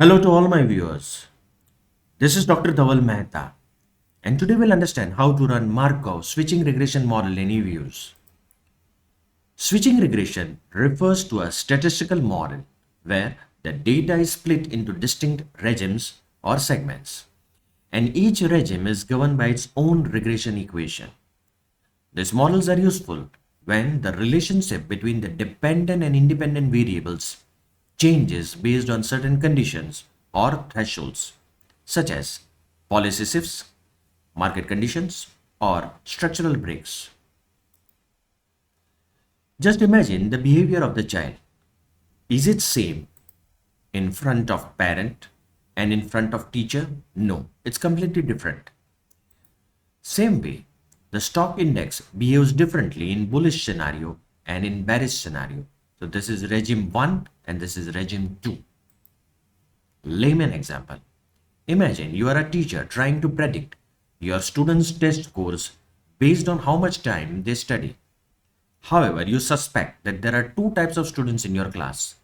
Hello to all my viewers. This is Dr. Dhaval Maheta, and today we'll understand how to run Markov switching regression model in EViews. Switching regression refers to a statistical model where the data is split into distinct regimes or segments, and each regime is governed by its own regression equation. These models are useful when the relationship between the dependent and independent variables changes based on certain conditions or thresholds, such as policy shifts, market conditions, or structural breaks. Just imagine the behavior of the child. Is it same in front of parent and in front of teacher? No, it's completely different. Same way, the stock index behaves differently in bullish scenario and in bearish scenario. So this is regime 1 and this is regime 2. Layman example. Imagine you are a teacher trying to predict your students' test scores based on how much time they study. However, you suspect that there are two types of students in your class.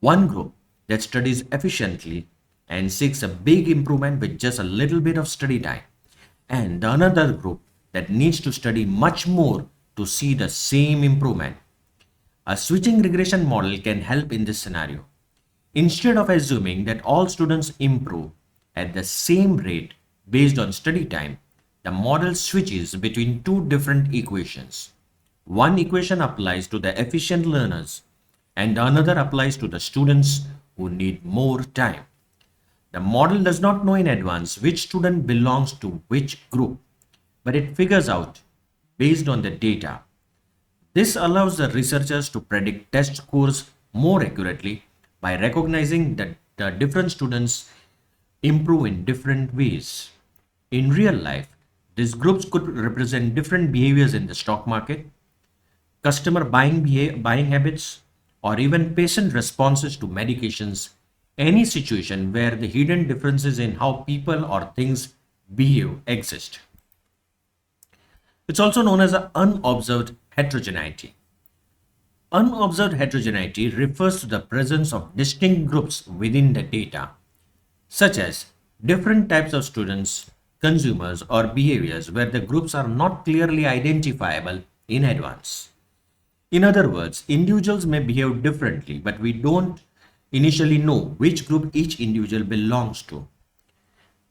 One group that studies efficiently and seeks a big improvement with just a little bit of study time, and the another group that needs to study much more to see the same improvement. A switching regression model can help in this scenario. Instead of assuming that all students improve at the same rate based on study time, the model switches between two different equations. One equation applies to the efficient learners and the another applies to the students who need more time. The model does not know in advance which student belongs to which group, but it figures out based on the data. This allows the researchers to predict test scores more accurately by recognizing that the different students improve in different ways. In real life, these groups could represent different behaviors in the stock market, customer buying habits, or even patient responses to medications, any situation where the hidden differences in how people or things behave exist. It's also known as unobserved heterogeneity. Unobserved heterogeneity refers to the presence of distinct groups within the data, such as different types of students, consumers, or behaviors where the groups are not clearly identifiable in advance. In other words, individuals may behave differently, but we don't initially know which group each individual belongs to.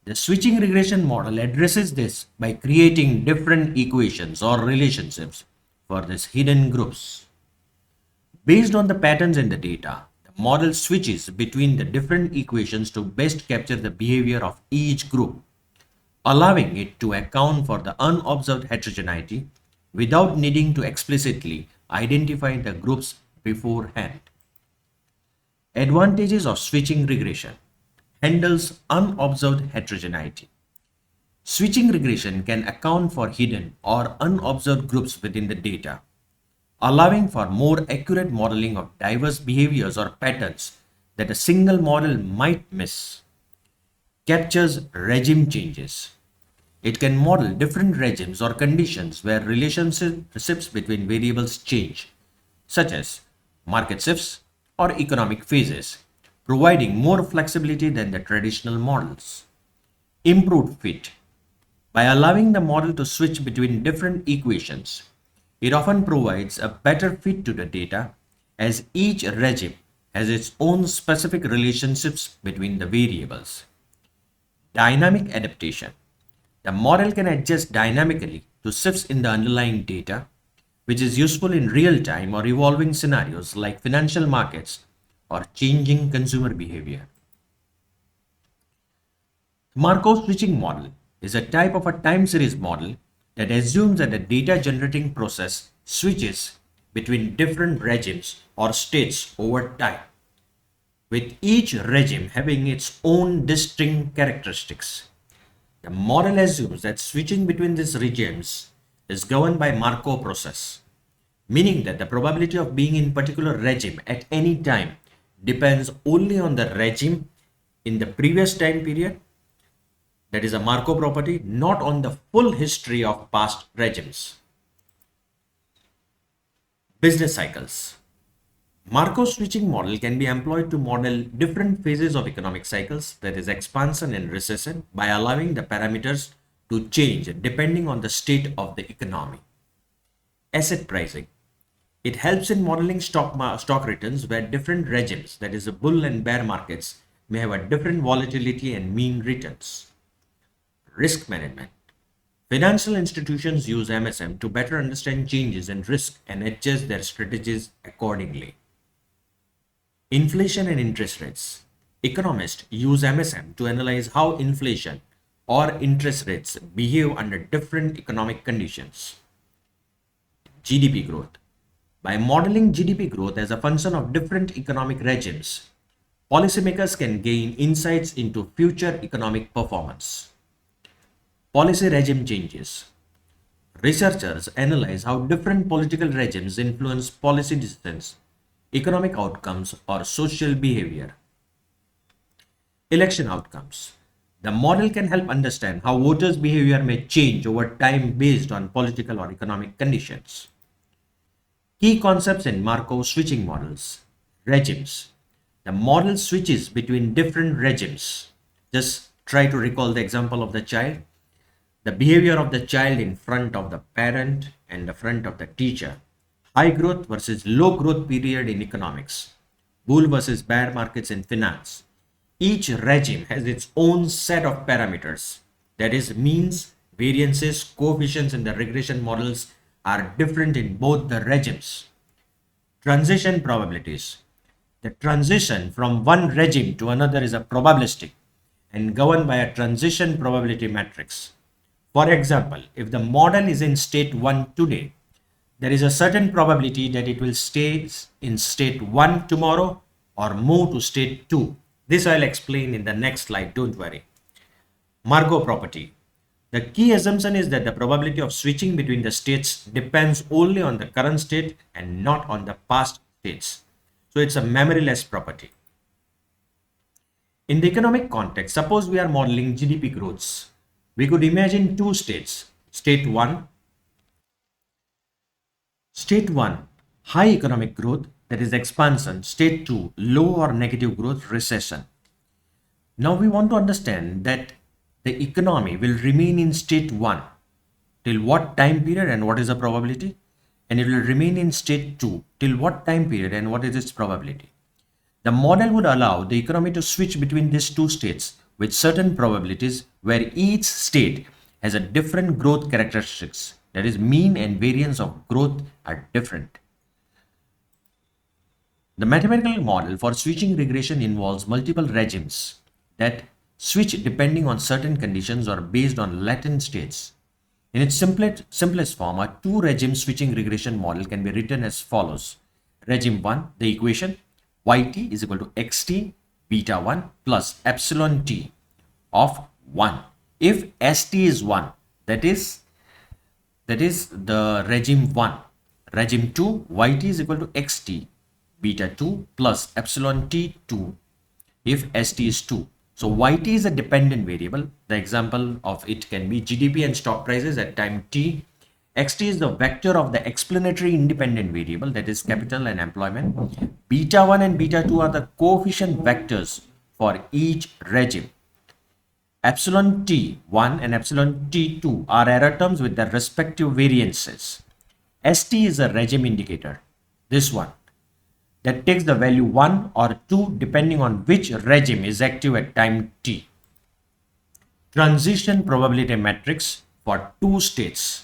The switching regression model addresses this by creating different equations or relationships for these hidden groups. Based on the patterns in the data, the model switches between the different equations to best capture the behavior of each group, allowing it to account for the unobserved heterogeneity without needing to explicitly identify the groups beforehand. Advantages of switching regression: handles unobserved heterogeneity. Switching regression can account for hidden or unobserved groups within the data, allowing for more accurate modeling of diverse behaviors or patterns that a single model might miss. Captures regime changes. It can model different regimes or conditions where relationships between variables change, such as market shifts or economic phases, providing more flexibility than the traditional models. Improved fit. By allowing the model to switch between different equations, it often provides a better fit to the data as each regime has its own specific relationships between the variables. Dynamic adaptation. The model can adjust dynamically to shifts in the underlying data, which is useful in real time or evolving scenarios like financial markets or changing consumer behavior. Markov switching model is a type of a time series model that assumes that the data generating process switches between different regimes or states over time, with each regime having its own distinct characteristics. The model assumes that switching between these regimes is governed by Markov process, meaning that the probability of being in particular regime at any time depends only on the regime in the previous time period, that is a Markov property, not on the full history of past regimes. Business cycles. Markov switching model can be employed to model different phases of economic cycles, that is expansion and recession, by allowing the parameters to change depending on the state of the economy. Asset pricing. It helps in modeling stock returns where different regimes, that is the bull and bear markets, may have a different volatility and mean returns. Risk management. Financial institutions use MSM to better understand changes in risk and adjust their strategies accordingly. Inflation and interest rates. Economists use MSM to analyze how inflation or interest rates behave under different economic conditions. GDP growth. By modeling GDP growth as a function of different economic regimes, policymakers can gain insights into future economic performance. Policy regime changes. Researchers analyze how different political regimes influence policy decisions, economic outcomes, or social behavior. Election outcomes. The model can help understand how voters' behavior may change over time based on political or economic conditions. Key concepts in Markov switching models. Regimes. The model switches between different regimes. Just try to recall the example of the child. The behavior of the child in front of the parent and the front of the teacher. High growth versus low growth period in economics. Bull versus bear markets in finance. Each regime has its own set of parameters. That is, means, variances, coefficients in the regression models are different in both the regimes. Transition probabilities. The transition from one regime to another is a probabilistic and governed by a transition probability matrix. For example, if the model is in state 1 today, there is a certain probability that it will stay in state 1 tomorrow or move to state 2. This I'll explain in the next slide, don't worry. Markov property. The key assumption is that the probability of switching between the states depends only on the current state and not on the past states. So it's a memoryless property. In the economic context, suppose we are modeling GDP growths. We could imagine two states. State 1, high economic growth, that is expansion. State 2, low or negative growth, recession. Now we want to understand that the economy will remain in state 1 till what time period and what is the probability, and it will remain in state 2 till what time period and what is its probability. The model would allow the economy to switch between these two states with certain probabilities where each state has a different growth characteristics, that is mean and variance of growth are different. The mathematical model for switching regression involves multiple regimes that switch depending on certain conditions or based on latent states. In its simplest form, a two-regime switching regression model can be written as follows. Regime 1, the equation yt is equal to xt beta 1 plus epsilon t of 1. If st is 1, that is the regime 1. Regime 2, yt is equal to xt beta 2 plus epsilon t 2 if st is 2. So yt is a dependent variable. The example of it can be GDP and stock prices at time t. Xt is the vector of the explanatory independent variable, that is capital and employment. Beta 1 and beta 2 are the coefficient vectors for each regime. Epsilon t1 and epsilon t2 are error terms with their respective variances. St is a regime indicator, this one, that takes the value 1 or 2 depending on which regime is active at time t. Transition probability matrix for two states.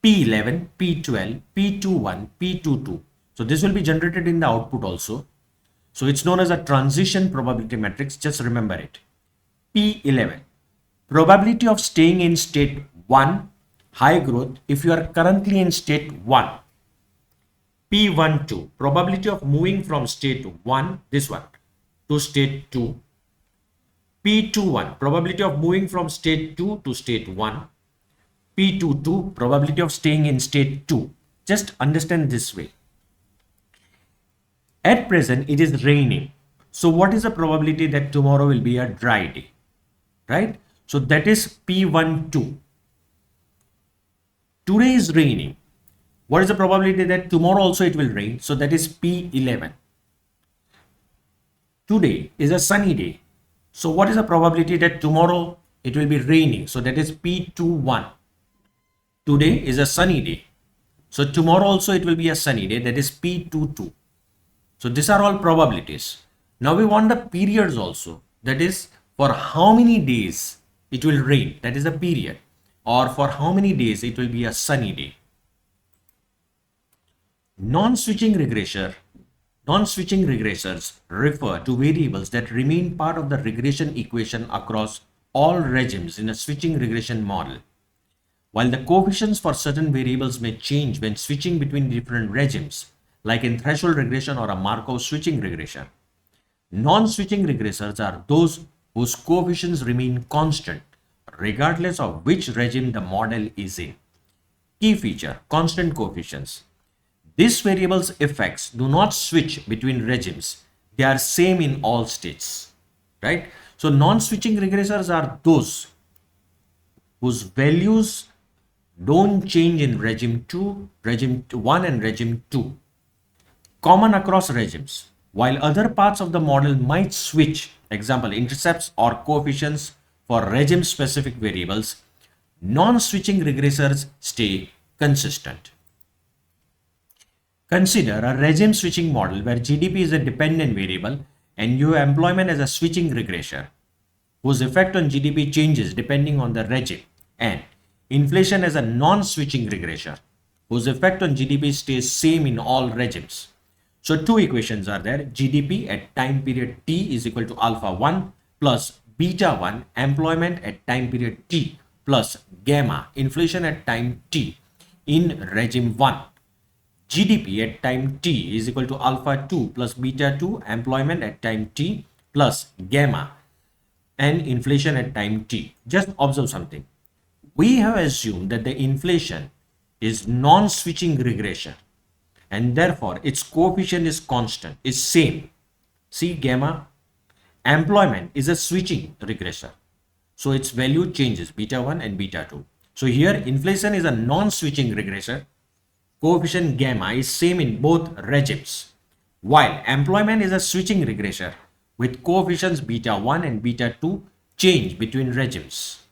P11, P12, P21, P22. So this will be generated in the output also. So it's known as a transition probability matrix. Just remember it. P11, probability of staying in state 1, high growth, if you are currently in state 1. P12, probability of moving from state 1, this one, to state 2. P21, probability of moving from state 2 to state 1. P22, probability of staying in state 2. Just understand this way. At present, it is raining. So what is the probability that tomorrow will be a dry day? Right? So that is P12. Today is raining. What is the probability that tomorrow also it will rain? So that is P11. Today is a sunny day. So what is the probability that tomorrow it will be raining? So that is P21. Today is a sunny day. So tomorrow also it will be a sunny day. That is P22. So these are all probabilities. Now we want the periods also. That is for how many days it will rain. That is the period. Or for how many days it will be a sunny day. Non-switching regressors refer to variables that remain part of the regression equation across all regimes in a switching regression model. While the coefficients for certain variables may change when switching between different regimes, like in threshold regression or a Markov switching regression, non-switching regressors are those whose coefficients remain constant regardless of which regime the model is in. Key feature: constant coefficients. These variables' effects do not switch between regimes. They are same in all states, right? So non-switching regressors are those whose values don't change in regime 2, regime 1 and regime 2, common across regimes, while other parts of the model might switch, example intercepts or coefficients for regime specific variables. Non-switching regressors stay consistent. Consider a regime switching model where GDP is a dependent variable and you have employment as a switching regressor whose effect on GDP changes depending on the regime, and inflation as a non-switching regressor whose effect on GDP stays same in all regimes. So two equations are there. GDP at time period t is equal to alpha 1 plus beta 1 employment at time period t plus gamma inflation at time t in regime 1. GDP at time t is equal to alpha 2 plus beta 2 employment at time t plus gamma and inflation at time t. Just observe something. We have assumed that the inflation is non-switching regression and therefore its coefficient is constant, is same. See gamma. Employment is a switching regressor, so its value changes, beta 1 and beta 2. So here inflation is a non-switching regressor. Coefficient gamma is same in both regimes, while employment is a switching regressor with coefficients beta 1 and beta 2 change between regimes.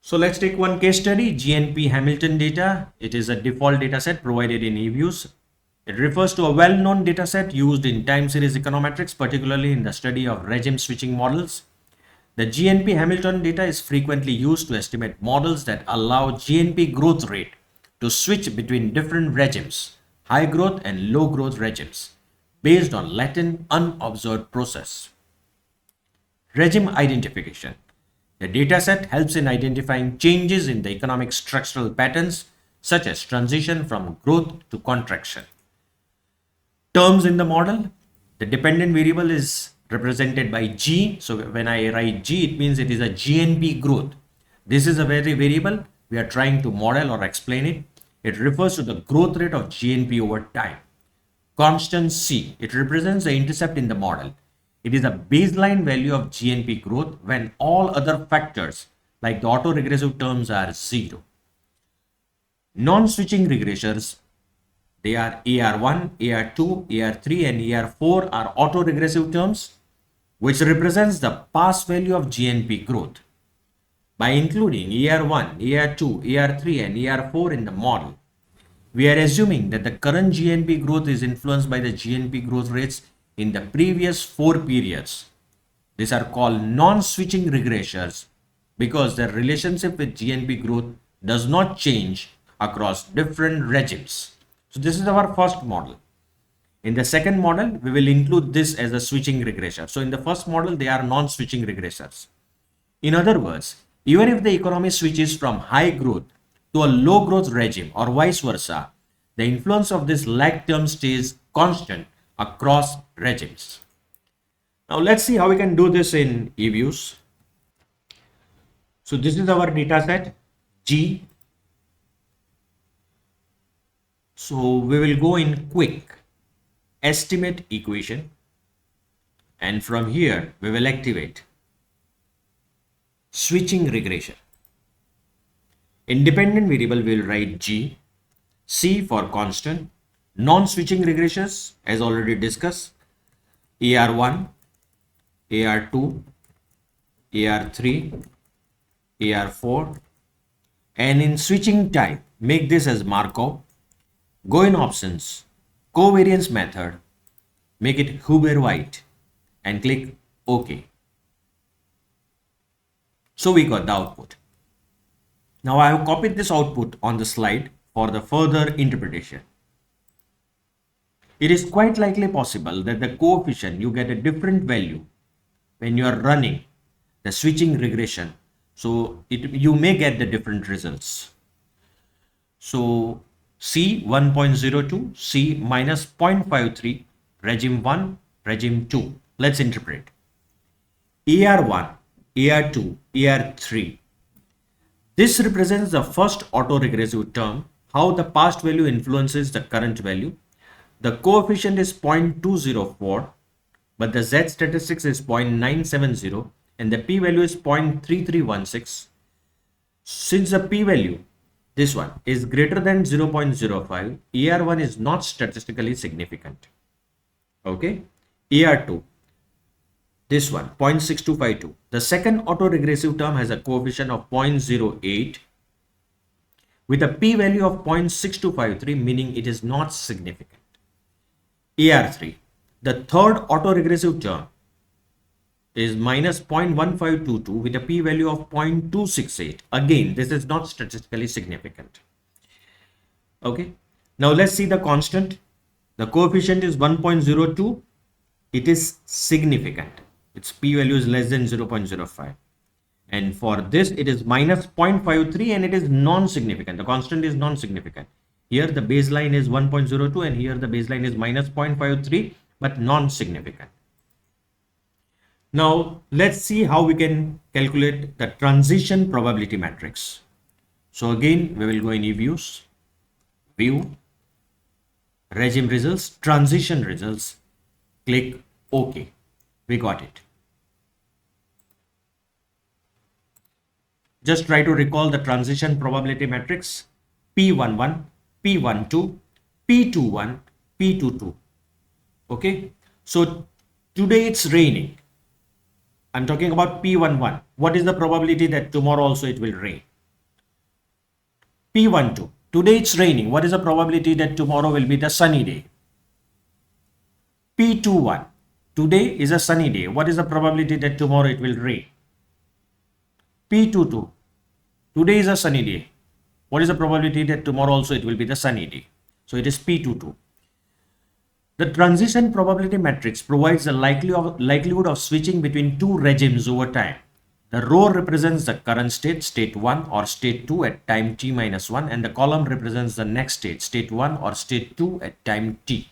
So let's take one case study, GNP Hamilton data. It is a default data set provided in EViews. It refers to a well-known data set used in time series econometrics, particularly in the study of regime switching models. The GNP Hamilton data is frequently used to estimate models that allow GNP growth rate to switch between different regimes, high growth and low growth regimes, based on latent unobserved process. Regime identification. The dataset helps in identifying changes in the economic structural patterns, such as transition from growth to contraction. Terms in the model. The dependent variable is represented by G. So when I write G, it means it is a GNP growth. This is a variable we are trying to model or explain it. It refers to the growth rate of GNP over time. Constant C. It represents the intercept in the model. It is a baseline value of GNP growth when all other factors like the autoregressive terms are 0. Non-switching regressors, they are AR1, AR2, AR3 and AR4 are autoregressive terms which represents the past value of GNP growth. By including AR1, AR2, AR3 and AR4 in the model, we are assuming that the current GNP growth is influenced by the GNP growth rates in the previous 4 periods. These are called non-switching regressors because their relationship with GNP growth does not change across different regimes. So this is our first model. In the second model, we will include this as a switching regressor. So in the first model, they are non-switching regressors. In other words, even if the economy switches from high growth to a low growth regime or vice versa, the influence of this lag term stays constant across regimes. Now let's see how we can do this in EViews. So this is our data set G. So we will go in quick estimate equation and from here we will activate switching regression. Independent variable we will write G C for constant. Non-switching regressors, as already discussed, AR1, AR2, AR3, AR4. And in switching type, make this as Markov. Go in options, covariance method, make it Huber-White and click OK. So we got the output. Now I have copied this output on the slide for the further interpretation. It is quite likely possible that the coefficient you get a different value when you are running the switching regression. So you may get the different results. So C 1.02, C minus 0.53, regime 1, regime 2. Let's interpret. AR1, AR2, AR3. This represents the first autoregressive term, how the past value influences the current value. The coefficient is 0.204, but the Z statistics is 0.970 and the p-value is 0.3316. Since the p-value, this one, is greater than 0.05, AR1 is not statistically significant. Okay, AR2, this one, 0.6252. The second autoregressive term has a coefficient of 0.08 with a p-value of 0.6253, meaning it is not significant. AR3, the third autoregressive term, is minus 0.1522 with a p-value of 0.268. Again, this is not statistically significant. Okay, now let's see the constant. The coefficient is 1.02. It is significant. Its p-value is less than 0.05. And for this, it is minus 0.53 and it is non-significant. The constant is non-significant. Here the baseline is 1.02 and here the baseline is minus 0.53, but non-significant. Now let's see how we can calculate the transition probability matrix. So again, we will go in EViews, view, regime results, transition results, click OK. We got it. Just try to recall the transition probability matrix. P11, P12, P21, P22. Okay. So today it's raining. I'm talking about P11. What is the probability that tomorrow also it will rain? P12. Today it's raining. What is the probability that tomorrow will be the sunny day? P21. Today is a sunny day. What is the probability that tomorrow it will rain? P22. Today is a sunny day. What is the probability that tomorrow also it will be the sunny day? So it is P22. The transition probability matrix provides the likelihood of switching between two regimes over time. The row represents the current state, state 1 or state 2 at time t minus 1, and the column represents the next state, state 1 or state 2 at time t.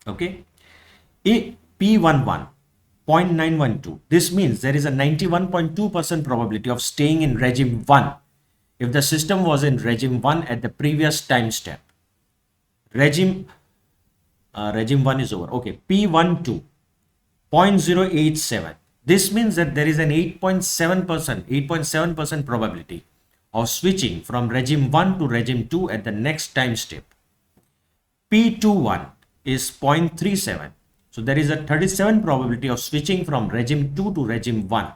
Okay. P11, 0.912. This means there is a 91.2% probability of staying in regime 1 if the system was in regime 1 at the previous time step. Regime 1 is over. Okay, P12, 0.087. This means that there is an 8.7% probability of switching from regime 1 to regime 2 at the next time step. P21 is 0.37. So there is a 37 probability of switching from regime 2 to regime 1.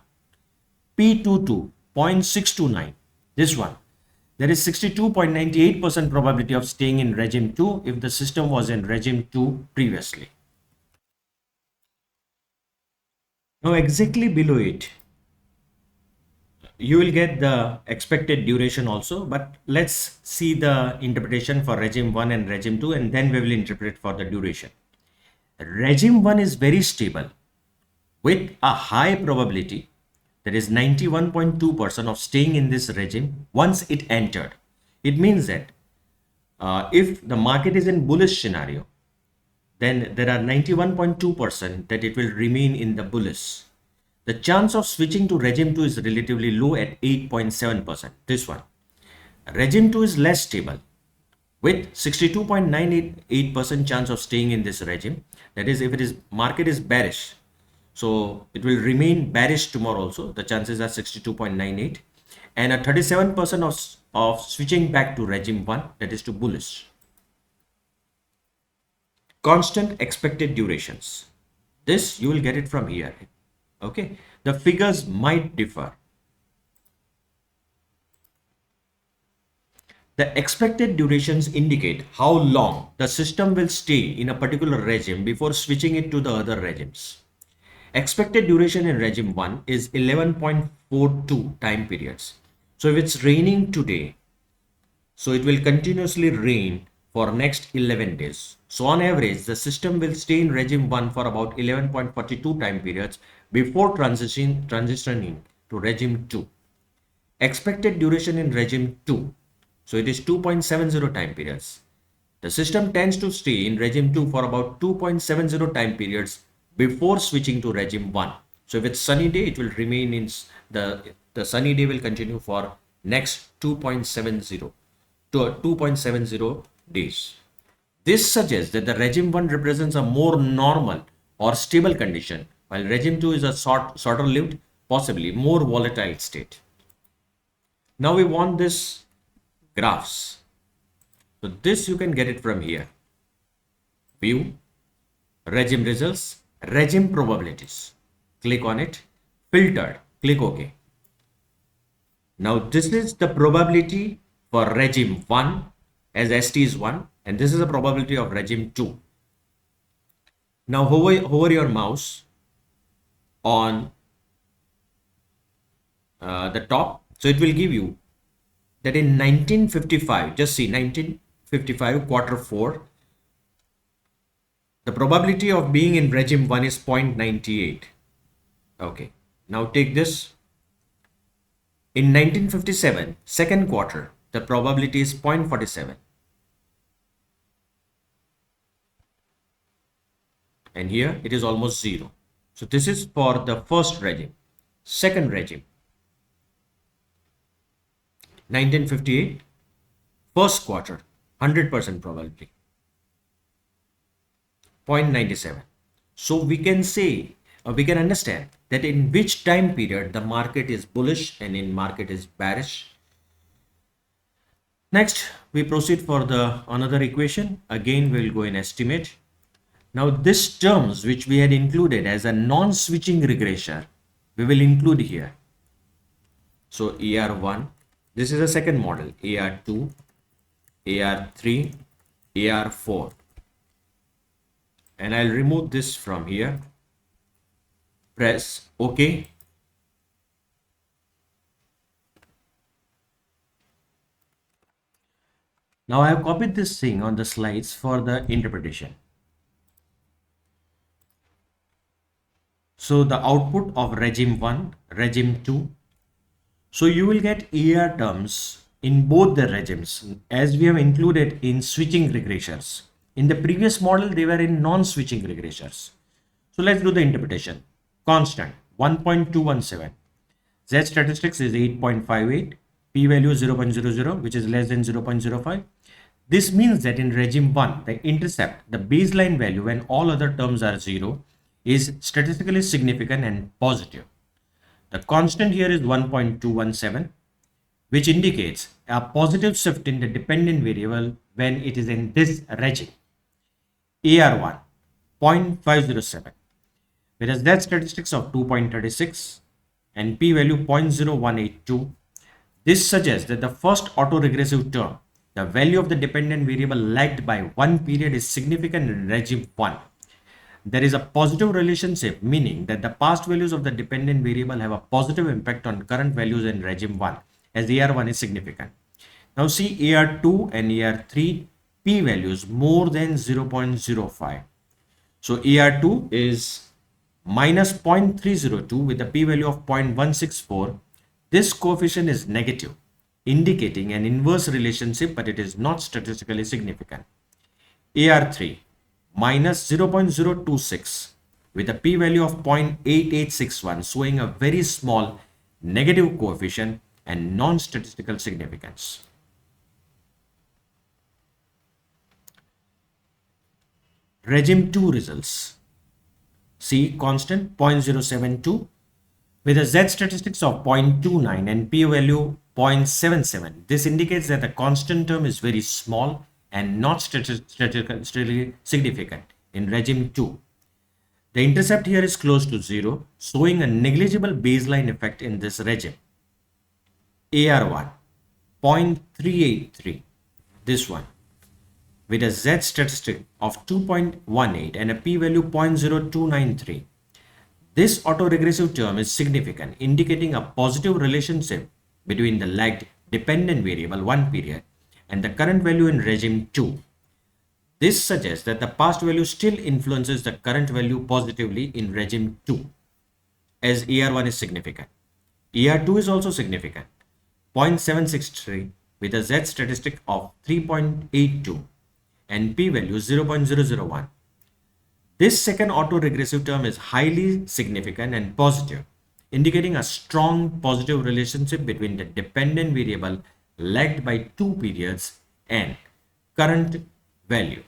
P22, 0.629. This one. There is 62.98% probability of staying in regime 2 if the system was in regime 2 previously. Now exactly below it, you will get the expected duration also, but let's see the interpretation for regime 1 and regime 2 and then we will interpret for the duration. Regime 1 is very stable with a high probability, that is 91.2% of staying in this regime once it entered. It means that if the market is in bullish scenario, then there are 91.2% that it will remain in the bullish. The chance of switching to regime 2 is relatively low at 8.7%. This one. Regime 2 is less stable with 62.98% chance of staying in this regime. That is, if it is market is bearish, so it will remain bearish tomorrow also. The chances are 62.98 and a 37% of of switching back to regime 1, that is to bullish. Constant expected durations. This you will get it from here. Okay, the figures might differ. The expected durations indicate how long the system will stay in a particular regime before switching it to the other regimes. Expected duration in regime 1 is 11.42 time periods. So if it's raining today, so it will continuously rain for next 11 days. So on average, the system will stay in regime 1 for about 11.42 time periods before transitioning to regime 2. Expected duration in regime 2, so it is 2.70 time periods. The system tends to stay in regime 2 for about 2.70 time periods before switching to regime 1. So if it's sunny day, it will remain in the sunny day will continue for next 2.70 to 2.70 days. This suggests that the regime 1 represents a more normal or stable condition, while regime 2 is a shorter lived, possibly more volatile state. Now we want this graphs. So this you can get it from here. View, regime results, regime probabilities. Click on it, filtered, click OK. Now this is the probability for regime 1 as ST is 1, and this is the probability of regime 2. Now hover your mouse on the top, so it will give you that in 1955, just see 1955 quarter 4, the probability of being in regime 1 is 0.98. Okay, now take this. In 1957 second quarter, the probability is 0.47. And here it is almost 0. So this is for the first regime. Second regime, 1958 first quarter, 100% probability, 0.97. So we can say, or we can understand that in which time period the market is bullish and in market is bearish. Next, we proceed for the another equation. Again, we will go in estimate. Now this terms which we had included as a non-switching regressor, we will include here. So AR1, this is a second model, AR2, AR3, AR4. And I'll remove this from here. Press OK. Now I have copied this thing on the slides for the interpretation. So the output of regime 1, regime 2. So you will get AR terms in both the regimes as we have included in switching regressors. In the previous model, they were in non-switching regressors. So let's do the interpretation. Constant 1.217. Z statistics is 8.58. P-value 0.00, which is less than 0.05. This means that in regime 1, the intercept, the baseline value when all other terms are 0, is statistically significant and positive. The constant here is 1.217, which indicates a positive shift in the dependent variable when it is in this regime. AR1, 0.507, whereas that statistics of 2.36 and p-value 0.0182. This suggests that the first autoregressive term, the value of the dependent variable lagged by 1 period, is significant in regime 1. There is a positive relationship, meaning that the past values of the dependent variable have a positive impact on current values in regime 1, as AR1 is significant. Now see AR2 and AR3 p-values more than 0.05. So AR2 is minus 0.302 with a p-value of 0.164. This coefficient is negative, indicating an inverse relationship, but it is not statistically significant. AR3 minus 0.026 with a p-value of 0.8861, showing a very small negative coefficient and non-statistical significance. Regime 2 results. C constant 0.072 with a Z statistics of 0.29 and p-value 0.77. This indicates that the constant term is very small and not statistically significant in regime 2. The intercept here is close to 0, showing a negligible baseline effect in this regime. AR1, 0.383, this one, with a Z statistic of 2.18 and a p-value 0.0293. This autoregressive term is significant, indicating a positive relationship between the lagged dependent variable 1 period and the current value in regime 2. This suggests that the past value still influences the current value positively in regime 2, as AR1 is significant. AR2 is also significant, 0.763 with a Z statistic of 3.82 and p-value 0.001. This second autoregressive term is highly significant and positive, indicating a strong positive relationship between the dependent variable lagged by 2 periods and current value.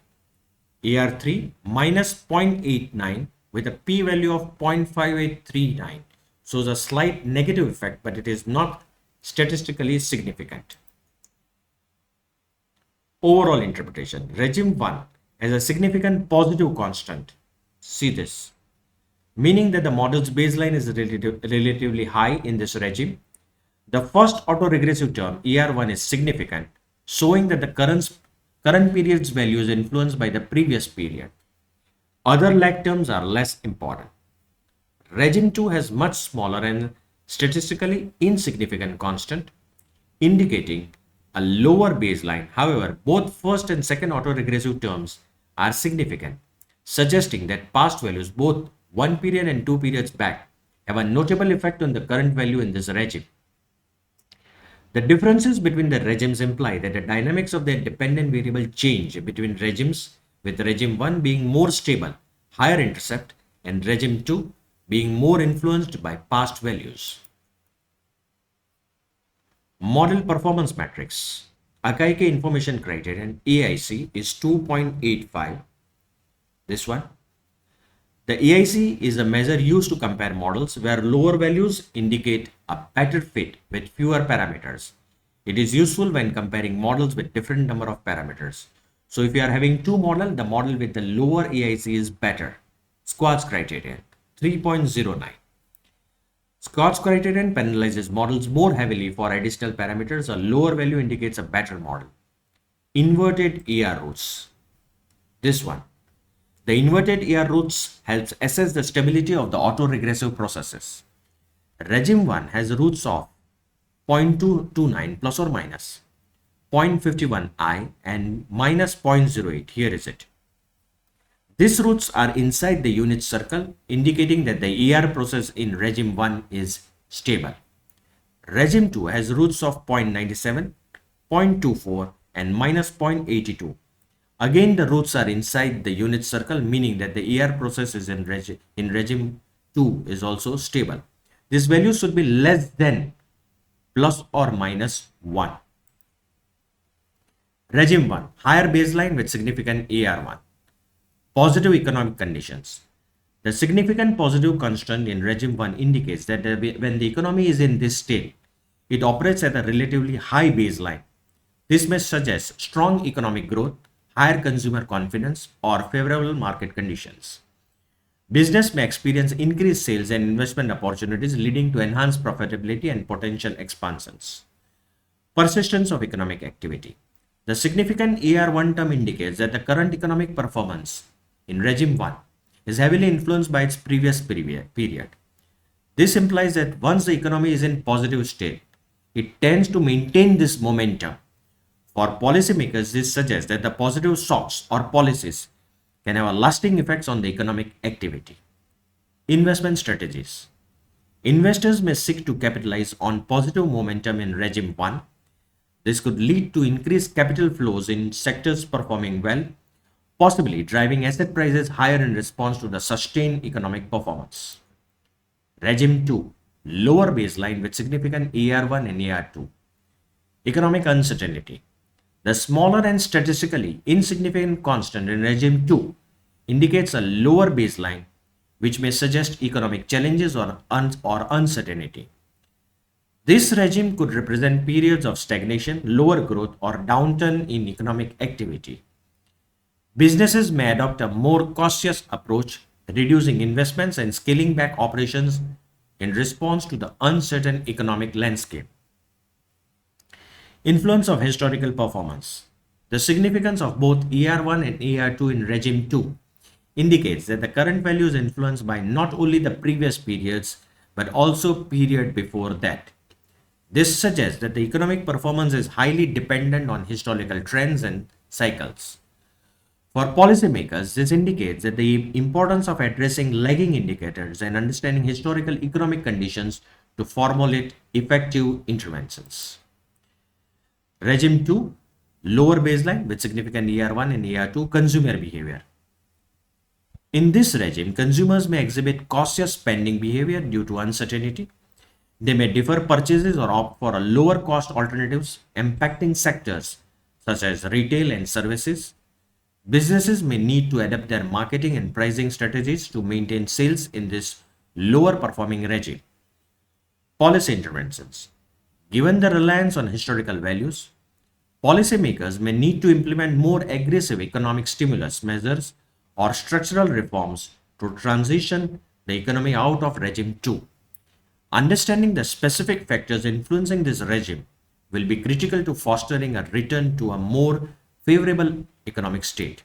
AR3 minus 0.89 with a p-value of 0.5839 shows a slight negative effect, but it is not statistically significant. Overall interpretation. Regime 1 has a significant positive constant. See this, meaning that the model's baseline is relatively high in this regime. The first autoregressive term, AR1, is significant, showing that the current period's value is influenced by the previous period. Other lag terms are less important. Regime 2 has much smaller and statistically insignificant constant, indicating a lower baseline. However, both first and second autoregressive terms are significant, suggesting that past values, both 1 period and 2 periods back, have a notable effect on the current value in this regime. The differences between the regimes imply that the dynamics of their dependent variable change between regimes, with regime 1 being more stable, higher intercept, and regime 2 being more influenced by past values. Model performance matrix. Akaike information criterion AIC is 2.85. This one. The AIC is a measure used to compare models where lower values indicate a better fit with fewer parameters. It is useful when comparing models with different number of parameters. So if you are having two models, the model with the lower AIC is better. Schwarz criterion 3.09. Schwarz criterion penalizes models more heavily for additional parameters. A lower value indicates a better model. Inverted AR roots. This one. The inverted AR roots helps assess the stability of the autoregressive processes. Regime 1 has roots of 0.229 plus or minus 0.51i and minus 0.08. Here is it. These roots are inside the unit circle, indicating that the AR process in regime 1 is stable. Regime 2 has roots of 0.97, 0.24 and minus 0.82. Again, the roots are inside the unit circle, meaning that the AR process is in regime 2 is also stable. This value should be less than plus or minus 1. Regime 1, higher baseline with significant AR1. Positive economic conditions. The significant positive constant in regime 1 indicates that when the economy is in this state, it operates at a relatively high baseline. This may suggest strong economic growth, higher consumer confidence, or favorable market conditions. Business may experience increased sales and investment opportunities, leading to enhanced profitability and potential expansions. Persistence of economic activity. The significant AR1 term indicates that the current economic performance in regime 1 is heavily influenced by its previous period. This implies that once the economy is in positive state, it tends to maintain this momentum. For policymakers, this suggests that the positive shocks or policies can have a lasting effects on the economic activity. Investment strategies. Investors may seek to capitalize on positive momentum in regime 1. This could lead to increased capital flows in sectors performing well, possibly driving asset prices higher in response to the sustained economic performance. Regime 2, lower baseline with significant AR1 and AR2. Economic uncertainty. The smaller and statistically insignificant constant in regime 2 indicates a lower baseline, which may suggest economic challenges or uncertainty. This regime could represent periods of stagnation, lower growth, or downturn in economic activity. Businesses may adopt a more cautious approach, reducing investments and scaling back operations in response to the uncertain economic landscape. Influence of historical performance. The significance of both ER1 and ER2 in regime 2 indicates that the current value is influenced by not only the previous periods but also period before that. This suggests that the economic performance is highly dependent on historical trends and cycles. For policymakers, this indicates that the importance of addressing lagging indicators and understanding historical economic conditions to formulate effective interventions. Regime 2, lower baseline with significant ER1 and ER2 consumer behavior. In this regime, consumers may exhibit cautious spending behavior due to uncertainty. They may defer purchases or opt for a lower cost alternatives, impacting sectors such as retail and services. Businesses may need to adapt their marketing and pricing strategies to maintain sales in this lower performing regime. Policy interventions. Given the reliance on historical values, policymakers may need to implement more aggressive economic stimulus measures or structural reforms to transition the economy out of regime 2. Understanding the specific factors influencing this regime will be critical to fostering a return to a more favorable economic state.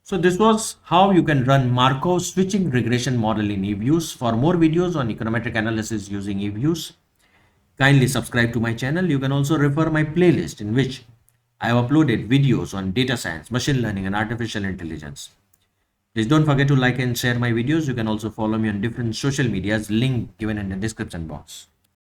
So this was how you can run Markov switching regression model in EViews. For more videos on econometric analysis using EViews, kindly subscribe to my channel. You can also refer my playlist in which I have uploaded videos on data science, machine learning and artificial intelligence. Please don't forget to like and share my videos. You can also follow me on different social medias, link given in the description box.